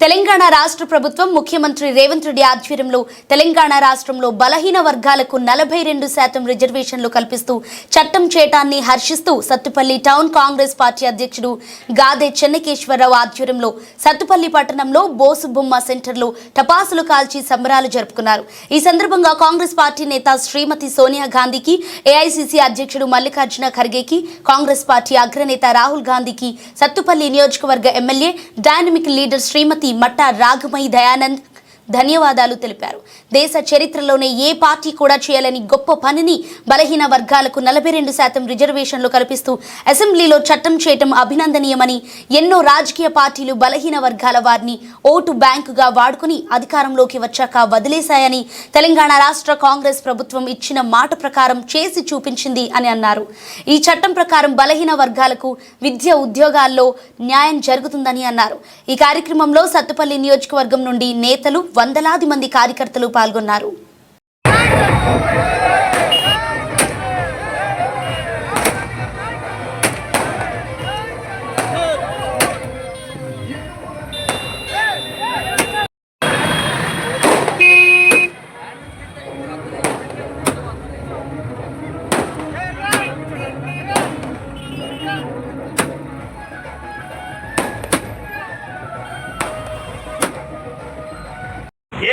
తెలంగాణ రాష్ట్ర ప్రభుత్వం ముఖ్యమంత్రి రేవంత్ రెడ్డి ఆధ్వర్యంలో తెలంగాణ రాష్ట్రంలో బలహీన వర్గాలకు 42% రిజర్వేషన్లు కల్పిస్తూ చట్టం చేయటాన్ని హర్షిస్తూ సత్తుపల్లి టౌన్ కాంగ్రెస్ పార్టీ అధ్యక్షుడు గాదే చెన్నకేశ్వరరావు ఆధ్వర్యంలో సత్తుపల్లి పట్టణంలో బోసు బొమ్మ సెంటర్లో టపాసులు కాల్చి సంబరాలు జరుపుకున్నారు। ఈ సందర్భంగా కాంగ్రెస్ పార్టీ నేత శ్రీమతి సోనియా గాంధీకి, ఏఐసీసీ అధ్యక్షుడు మల్లికార్జున ఖర్గేకి, కాంగ్రెస్ పార్టీ అగ్రనేత రాహుల్ గాంధీకి, సత్తుపల్లి నియోజకవర్గ ఎమ్మెల్యే డైనమిక్ లీడర్ శ్రీమతి మట్టా రాఘమయి దయానంద్ ధన్యవాదాలు తెలిపారు। దేశ చరిత్రలోనే ఏ పార్టీ కూడా చేయలేని గొప్ప పనిని బలహీన వర్గాలకు 42% రిజర్వేషన్లు కల్పిస్తూ అసెంబ్లీలో చట్టం చేయటం అభినందనీయమని, ఎన్నో రాజకీయ పార్టీలు బలహీన వర్గాల వారిని ఓటు బ్యాంకుగా వాడుకుని అధికారంలోకి వచ్చాక వదిలేశాయని, తెలంగాణ రాష్ట్ర కాంగ్రెస్ ప్రభుత్వం ఇచ్చిన మాట ప్రకారం చేసి చూపించింది అని అన్నారు। ఈ చట్టం ప్రకారం బలహీన వర్గాలకు విద్య, ఉద్యోగాల్లో న్యాయం జరుగుతుందని అన్నారు। ఈ కార్యక్రమంలో సత్తుపల్లి నియోజకవర్గం నుండి నేతలు, వందలాది మంది కార్యకర్తలు పాల్గొన్నారు।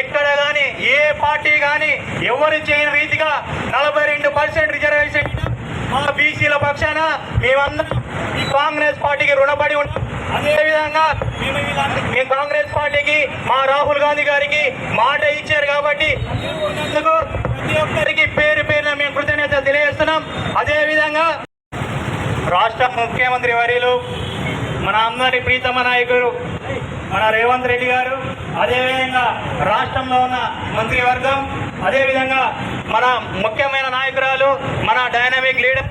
ఎక్కడ గాని ఏ పార్టీ గాని ఎవరు చేయని రీతిగా 42% రిజర్వేషన్ మా బీసీల పక్షాన మేమందరం ఈ కాంగ్రెస్ పార్టీకి రుణపడి ఉన్నాం। అదేవిధంగా మేము కాంగ్రెస్ పార్టీకి మా రాహుల్ గాంధీ గారికి మాట ఇచ్చారు కాబట్టి ప్రతి ఒక్కరికి పేరు పేరున మేము కృతజ్ఞతలు తెలియజేస్తున్నాం। అదేవిధంగా రాష్ట్ర ముఖ్యమంత్రి వర్యులు, మన అందరి ప్రీతమ నాయకుడు మన రేవంత్ రెడ్డి గారు, అదేవిధంగా రాష్ట్రంలో ఉన్న మంత్రివర్గం, అదేవిధంగా మన ముఖ్యమైన నాయకురాలు, మన డైనమిక్ లీడర్